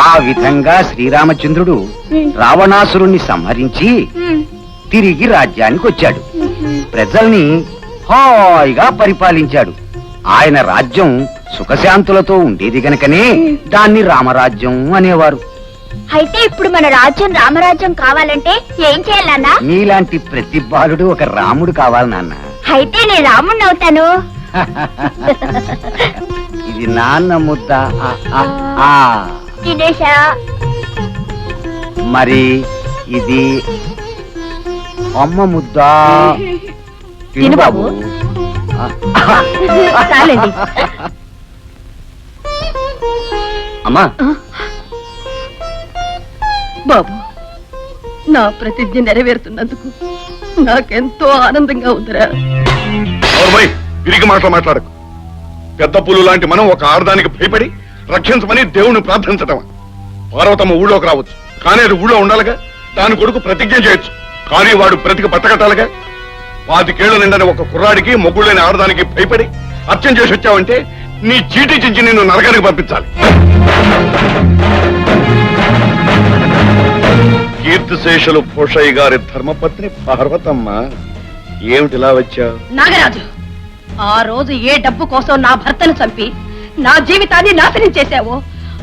ఆ విధంగా శ్రీరామచంద్రుడు రావణాసురుణ్ణి సంహరించి తిరిగి రాజ్యానికి వచ్చాడు. ప్రజల్ని హాయిగా పరిపాలించాడు. ఆయన రాజ్యం సుఖశాంతులతో ఉండేది గనకనే దాన్ని రామరాజ్యం అనేవారు. అయితే ఇప్పుడు మన రాజ్యం రామరాజ్యం కావాలంటే ఏం చేయాలన్నా? నీలాంటి ప్రతి బాలుడు ఒక రాముడు కావాలి నాన్న. అయితే నేను రాముడిని అవుతాను. ఇది నాన్న ముద్ద. తినేశా. మరి ఇది అమ్మ ముద్ద. తిను బాబు. చాలండి. అమ్మా బాబు, నా ప్రతిజ్ఞ నెరవేరుతున్నందుకు నాకెంతో ఆనందంగా ఉందిరా. తిరిగి మాట్లాడకు. పెద్ద పులు లాంటి మనం ఒక ఆడదానికి భయపడి రక్షించమని దేవుణ్ణి ప్రార్థించటం. పార్వతమ్మ ఊళ్ళోకి రావచ్చు, కానీ అది ఊళ్ళో ఉండాలిగా. దాని కొడుకు ప్రతిజ్ఞ చేయొచ్చు, కానీ వాడు బ్రతికి బట్టకట్టాలిగా. 25 ఏళ్ల నిండని ఒక కుర్రాడికి మొగ్గులేని ఆడదానికి భయపడి అర్చన చేసి వచ్చావంటే నీ చీటీ చించి నిన్ను నరకానికి పంపించాలి. కీర్తిశేషులు భూషయ్య గారి ధర్మపత్ని పార్వతమ్మ, ఏమిటిలా వచ్చావు? నాగరాజు, ఆ రోజు ఏ డబ్బు కోసం నా భర్తను చంపి నా జీవితాన్ని నాశనం చేశావో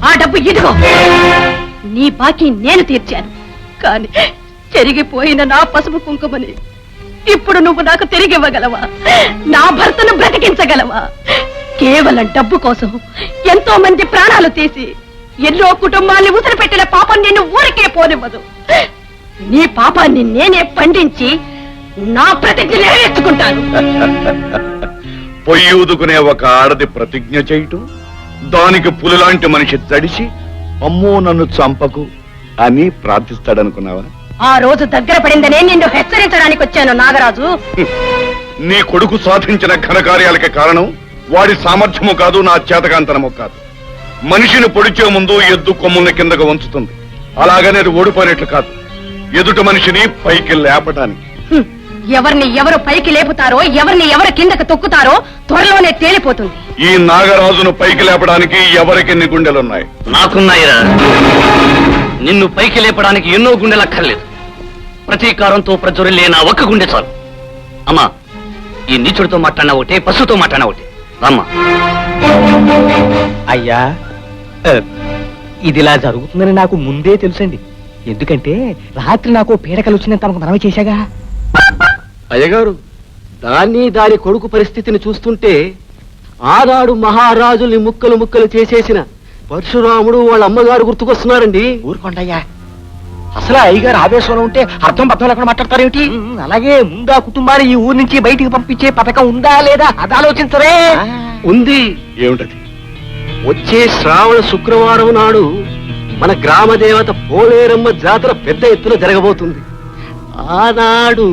ఆ డబ్బు ఇదిగో. నీ బాకీ నేను తీర్చాను, కానీ చెరిగిపోయిన నా పసుపు కుంకుమని ఇప్పుడు నువ్వు నాకు తిరిగి ఇవ్వగలవా? నా భర్తను బ్రతికించగలవా? కేవలం డబ్బు కోసం ఎంతో మంది ప్రాణాలు తీసి ఎన్నో కుటుంబాన్ని ఉసిరిపెట్టిన పాపం నిన్ను ఊరికే పోనివ్వదు. నీ పాపాన్ని నేనే పండించి నా ప్రతిజ్ఞ నెరవేర్చుకుంటాను. పొయ్యి ఊదుకునే ఒక ఆడది ప్రతిజ్ఞ చేయటం, దానికి పులిలాంటి మనిషి తడిసి అమ్మో నన్ను చంపకు అని ప్రార్థిస్తాడనుకున్నావా? ఆ రోజు దగ్గర పడిందనే నిన్ను హెచ్చరించడానికి వచ్చాను నాగరాజు. నీ కొడుకు సాధించిన ఘనకార్యాలకి కారణం వాడి సామర్థ్యము కాదు, నా చేతకాంతనము కాదు. మనిషిని పొడిచే ముందు ఎద్దు కొమ్ముల్ని కిందకు వంచుతుంది, అలాగనే అది ఓడిపోయినట్లు కాదు, ఎదుటి మనిషిని పైకి లేపడానికి. ఎవరిని ఎవరు పైకి లేపుతారో, ఎవరిని ఎవరు కిందకు తొక్కుతారో త్వరలోనే తేలిపోతుంది. ఈ నాగరాజును పైకి లేపడానికి ఎవరికెన్ని గుండెలున్నాయి? నాకున్నాయిరా. నిన్ను పైకి లేపడానికి ఎన్నో గుండెలక్కర్లేదు. ప్రతీకారంతో ప్రజ్వరిల్లే నా ఒక్క గుండె చాలు. అమ్మా, ఈ నీచుడితో మాట్లాడినా ఒకటే, పశువుతో మాట్లాడినా ఒకటే. అమ్మా. అయ్యా, ఇదిలా జరుగుతుందని నాకు ముందే తెలుసండి. ఎందుకంటే రాత్రి నాకు పీడకలు వచ్చిందని తమకు మనవి చేశాగా. అయ్యగారు, దాని కొడుకు పరిస్థితిని చూస్తుంటే ఆనాడు మహారాజుల్ని ముక్కలు ముక్కలు చేసేసిన పరశురాముడు వాళ్ళ అమ్మగారు గుర్తుకొస్తున్నారండి. ఊరుకోండయ్యా, అసలు అయ్యగారు ఆవేశంలో ఉంటే అర్థం పర్థం లేకుండా మాట్లాడతారేమిటి? అలాగే ముందా కుటుంబాన్ని ఈ ఊరు నుంచి బయటికి పంపించే పథకం ఉందా లేదా అది ఆలోచించరే. ఉంది. ఏమిటది? వచ్చే శ్రావణ శుక్రవారం నాడు మన గ్రామ దేవత పోలేరమ్మ జాతర పెద్ద ఎత్తున జరగబోతుంది. ఆనాడు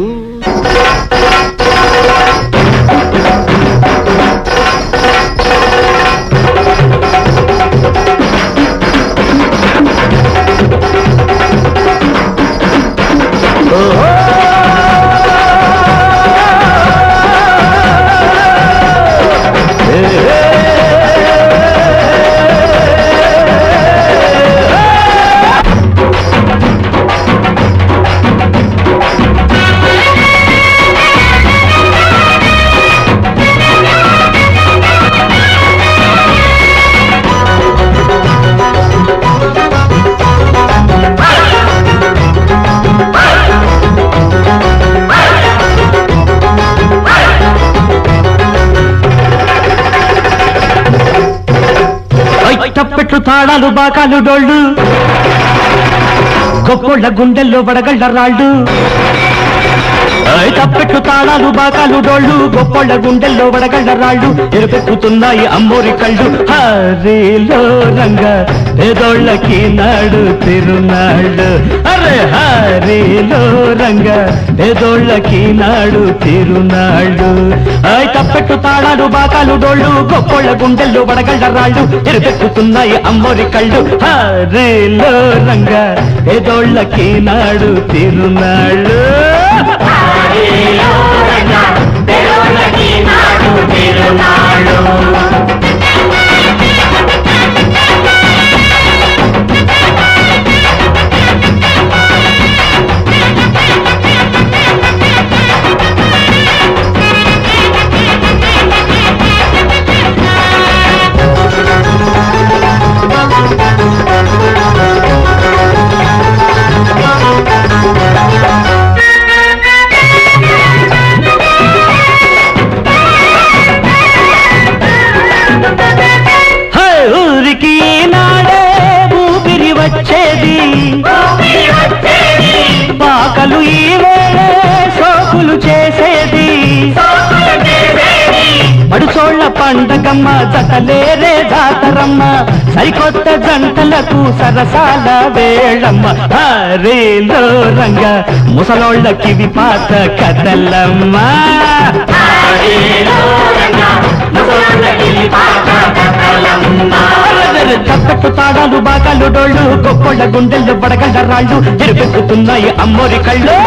తప్పెట్లు తాళాలు బాకాలు డోళ్ళు, గొప్పోళ్ళ గుండెల్లో వడగళ్ళ రాళ్ళు. తప్పెట్లు తాళాలు బాకాలు డోళ్ళు, గొప్పోళ్ళ గుండెల్లో వడగళ్ళ రాళ్ళు. ఎరుపెక్కుతున్నాయి అమ్మోరి కళ్ళు. హరిలో రంగ పేదోళ్ళకి నాడు తిరునాళ్ళు. అరే హరిలో రంగ పేదోళ్ళకి నాడు తిరునాళ్ళు. తప్పెట్టు తాళాలు బాకాలు డోళ్ళు, గొప్పోళ్ళ గుండెల్లో వడగళ్ళ రాళ్ళు. ఎరుపెక్కుతున్నాయి అమ్మోరి కళ్ళు. హరిలో రంగ పేదోళ్ళకి నాడు తిరునాళ్ళు. పచ్చోళ్ళ పండగమ్మ జతలేరే జాతరమ్మ సరికొత్త జంటలకు సరసాల వేళమ్మ రేలో రంగ ముసలోళ్ళ కివి పాత కథలమ్మ చప్పట్టు తాడాలు బాగాలు డోళ్ళు గొప్పళ్ళ గుండెల్లో బడగండ రాళ్ళు ఎరుపెక్కుతున్నాయి అమ్మోరి కళ్ళు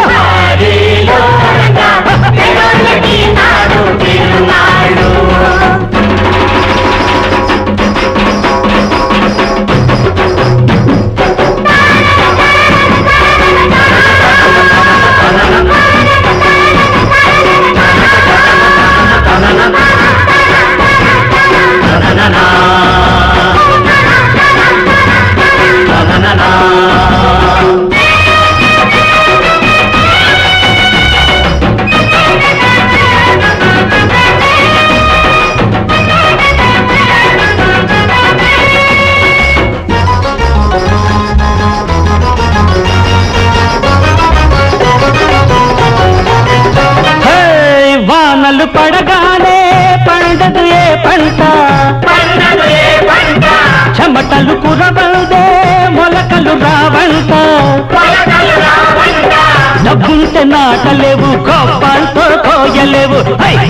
వానలు పడగానే పండదు ఏ పంట చెమటలు కురవల్దే మొలకలు రావంట డబ్బుంటే నాటలేవు కోపాలతో కోయలేవు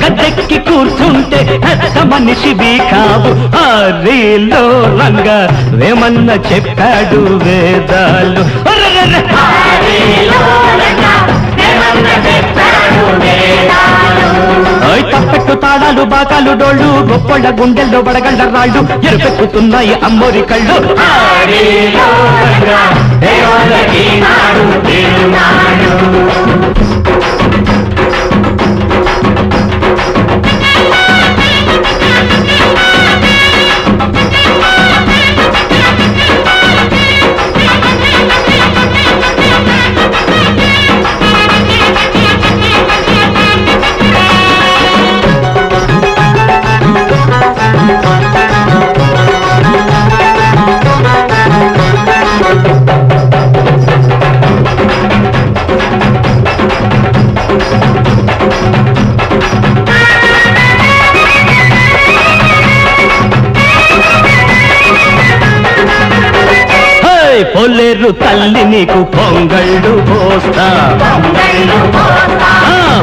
గద్దెక్కి కూర్చుంటే పెద్ద మనిషివి కావు ఆ రీలో రంగ వేమన్న చెప్పాడు వేదాలు తప్పెట్టు తాడాలు బాకాలు డోళ్ళు గొప్పళ్ళ గుండెల్లో బడగండ రాళ్ళు ఎరుపెక్కుతున్నాయి అమ్మోరి కళ్ళు పొలేరు తల్లి నీకు పొంగళ్ళు పోస్తా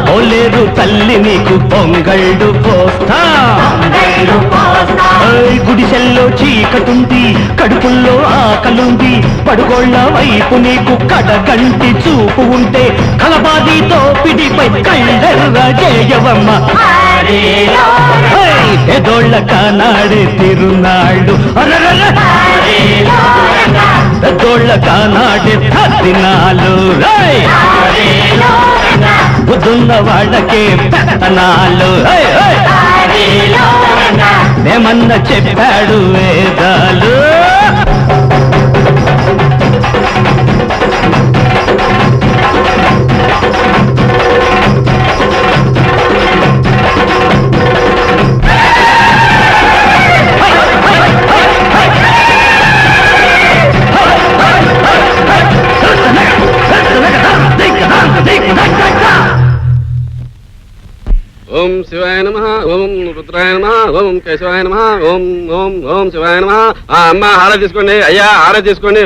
పొలేరు తల్లి నీకు పొంగళ్ళు పోస్తా గుడిసెల్లో చీకటుంది కడుపుల్లో ఆకలుంది పడుగోళ్ల వైపు నీకు కడగంటి చూపు ఉంటే కలబాదితో పిడిపై కళ్ళెర్ర చేయవమ్మ పెదోళ్ళ కానాడే తిరునాళ్ళు పెద్దోళ్ళ కానాడే దినాలు బుద్ధున్న వాళ్ళకే పెత్తనాలు ఏమన్నా చెప్పాడు వేదాలు ఓం శివాయ నమః ఓం రుద్రాయ నమః ఓం కేశవాయ నమః ఓం ఓం ఓం శివాయ నమః. అమ్మ హార తీసుకోండి, అయ్యా హార తీసుకోండి.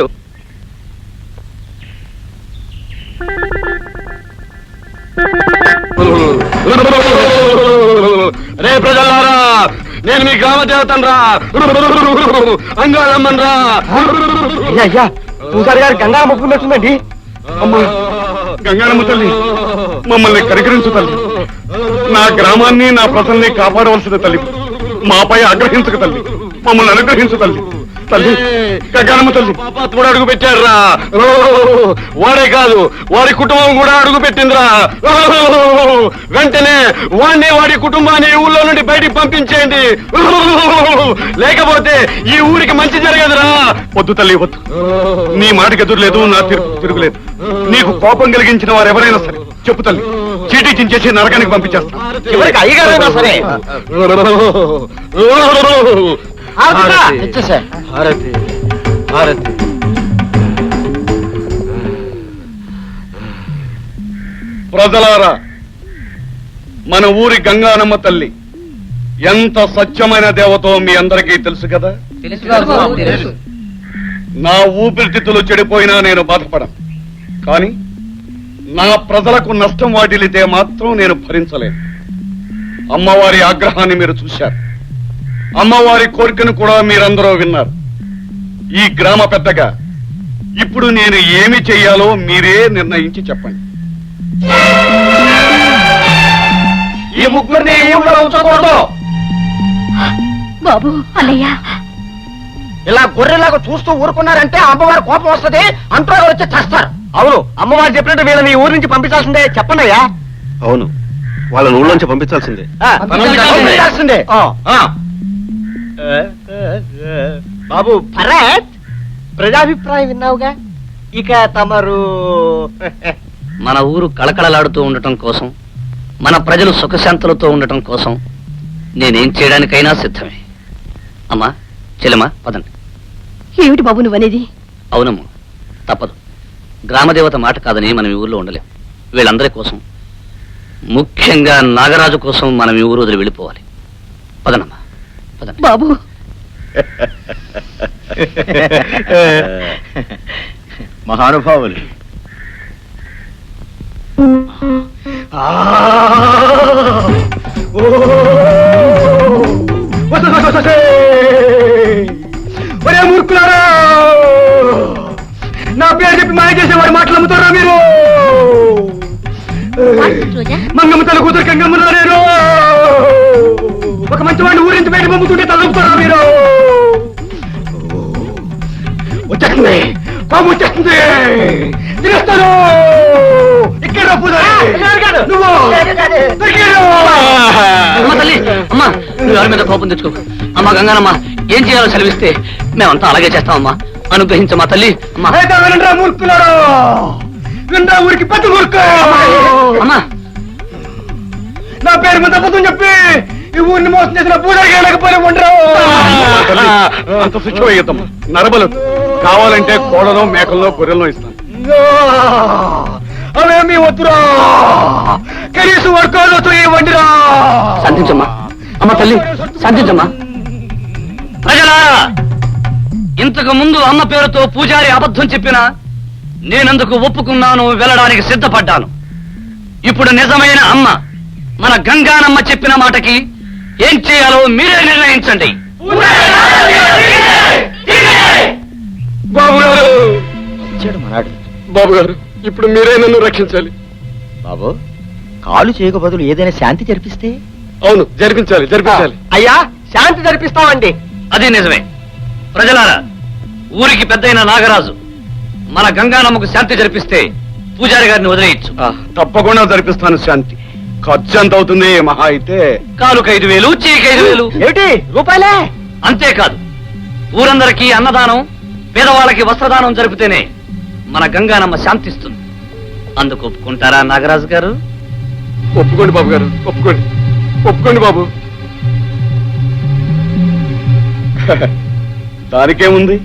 రే ప్రజలారా, నేను మీ గ్రామ దేవతను రా, అంగాళమ్మన్ రా. అయ్యా పూజారి గారు గంగా మొక్కున్నట్టుందండి. అమ్మా గంగారమ్మ తల్లి, మమ్మల్ని కరికరించు తల్లి. నా గ్రామాన్ని నా ప్రజల్ని కాపాడవలసిన తల్లి, మాపై ఆగ్రహించక తల్లి, మమ్మల్ని అనుగ్రహించు తల్లి. తల్లి గంగారమ్మ తల్లి పాపాత్ముడు అడుగు పెట్టాడురా. వాడే కాదు, వాడి కుటుంబం కూడా అడుగు పెట్టిందిరా. వెంటనే వాడిని వాడి కుటుంబాన్ని ఊళ్ళో నుండి బయటికి పంపించేయండి, లేకపోతే ఈ ఊరికి మంచి జరగదురా. వద్దు తల్లి వద్దు, నీ మాటకి ఎదురులేదు, నా తిరుగులేదు. నీకు కోపం కలిగించిన వారు ఎవరైనా సరే చెప్పు తల్లి, చీటీ చించేసి నరకానికి పంపించేస్తా. చివరికి అయ్యగారైనా సరే. హారతి హారతి. ప్రజలారా, మన ఊరి గంగానమ్మ తల్లి ఎంత సత్యమైన దేవతో మీ అందరికీ తెలుసు కదా. నా ఊపిరితిత్తులు చెడిపోయినా నేను బాధపడను, కానీ నా ప్రజలకు నష్టం వాటిల్లితే మాత్రం నేను భరించలేను. అమ్మవారి ఆగ్రహాన్ని మీరు చూశారు, అమ్మవారి కోరికను కూడా మీరందరూ విన్నారు. ఈ గ్రామ పెద్దగా ఇప్పుడు నేను ఏమి చెయ్యాలో మీరే నిర్ణయించి చెప్పండి. ఈ ముగ్గురిని ఈ ఊళ్ళో ఉంచకూడదు. బాబు అన్నయ్య ఇలా గొర్రెలాగా చూస్తూ ఊరుకున్నారంటే అమ్మవారి కోపం వస్తుంది, అంటూ వచ్చి చేస్తారు. అవును, అమ్మవారు చెప్పినట్టు వీళ్ళని ఈ ఊరి నుంచి పంపించాల్సిందే. చెప్పండి అయ్యా. అవును, వాళ్ళని ఊళ్ళోంచి పంపించాల్సిందే. పంపించాల్సిందే. బాబు భరత్, ప్రజాభిప్రాయం విన్నావుగా, ఇక తమరు మన ఊరు కళకళలాడుతూ ఉండటం కోసం, మన ప్రజలు సుఖశాంతులతో ఉండటం కోసం నేనేం చేయడానికైనా సిద్ధమే. అమ్మా, చెల్లెమ్మా, పదండి. ఏమిటి బాబు నువ్వనేది? అవునమ్మా, తప్పదు. గ్రామదేవత మాట కాదని మనం ఈ ఊర్లో ఉండలేం. వీళ్ళందరి కోసం, ముఖ్యంగా నాగరాజు కోసం మనం ఈ ఊరు వదిలి వెళ్ళిపోవాలి. పదనమ్మా, పదండి. బాబు మహానుభావులు. ఒరే మూర్ఖులారా, నా పేరు చెప్పి మాయ చేసేవాడు మాటలు అమ్ముతారా మీరు? మంగమ్మ తల కూతురు కంగమ్మ నేను ఒక మంచి వాడిని ఊరించి బయట పంపుతుంటే తలపుతారా మీరు? వచ్చేస్తుంది, పాము వచ్చేస్తుంది, తినేస్తాను. ఇక్కడ అమ్మ తల్లి, అమ్మా, నువ్వు ఎవరి మీద కోపం తెచ్చుకో. అమ్మ గంగానమ్మ, ఏం చేయాలో సెలవిస్తే మేమంతా అలాగే చేస్తామమ్మా. అనుగ్రహించమ్మా తల్లి. అమ్మా వినరా మూర్ఖులారా, వినరా ఊరికి పెద్ద మూర్ఖ. అమ్మా, నా పేరు మీద అబద్ధం చెప్పి ఈ ఊరిని మోసం చేసిన పూజారి లేకపోయినా ఉండరు. అంత శిక్ష వేయద్దమ్మా. నరబలు కావాలంటే కోడలో మేకల్లో గొర్రెల్లో ఇస్తాను. అవేమీ వద్దురా, కనీసం వర్గాలతో వండిరా. శాంతించమ్మా. అమ్మ తల్లి, శాంతించమ్మా. ప్రజలారా, ఇంతకు ముందు అమ్మ పేరుతో పూజారి అబద్ధం చెప్పినా నేనందుకు ఒప్పుకున్నాను, వెళ్ళడానికి సిద్ధపడ్డాను. ఇప్పుడు నిజమైన అమ్మ మన గంగానమ్మ చెప్పిన మాటకి ఏం చేయాలో మీరే నిర్ణయించండి. బాబు గారు, మనాడు బాబు గారు, ఇప్పుడు మీరే నన్ను రక్షించాలి. బాబు, కాలు చేయక బదులు ఏదైనా శాంతి జరిపిస్తే? అవును, జరిపించాలి, జరిపించాలి. అయ్యా, శాంతి జరిపిస్తామండి. అది నిజమే. ప్రజలారా, ఊరికి పెద్దయిన నాగరాజు మన గంగానమ్మకు శాంతి జరిపిస్తే పూజారి గారిని వదిలేయచ్చు. తప్పకుండా జరిపిస్తాను శాంతి. ఖర్చు ఎంత అవుతుంది మహా అయితే? కాలుకు 5,000, చీకి 5,000. ఏమిటి రూపాయలే? అంతేకాదు, ఊరందరికీ అన్నదానం, పేదవాళ్ళకి వస్త్రదానం జరిపితేనే మన గంగానమ్మ శాంతిస్తుంది. అందుకు ఒప్పుకుంటారా నాగరాజు గారు? ఒప్పుకోండి బాబు గారు, ఒప్పుకోండి, ఒప్పుకోండి బాబు. దానికేముంది,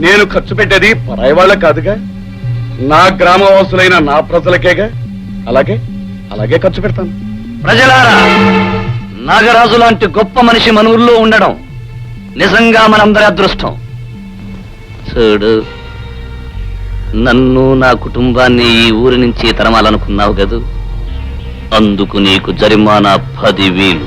నేను ఖర్చు పెట్టేది పరాయి వాళ్ళ కాదుగా, నా గ్రామవాసులైన నా ప్రజలకేగా. అలాగే అలాగే ఖర్చు పెడతాను. ప్రజలారా, నాగరాజు లాంటి గొప్ప మనిషి మన ఊళ్ళో ఉండడం నిజంగా మనందరి అదృష్టం. చూడు, నన్ను, నా కుటుంబాన్ని ఈ ఊరి నుంచి తరమాలనుకున్నావు కదూ, అందుకు నీకు జరిమానా 10,000.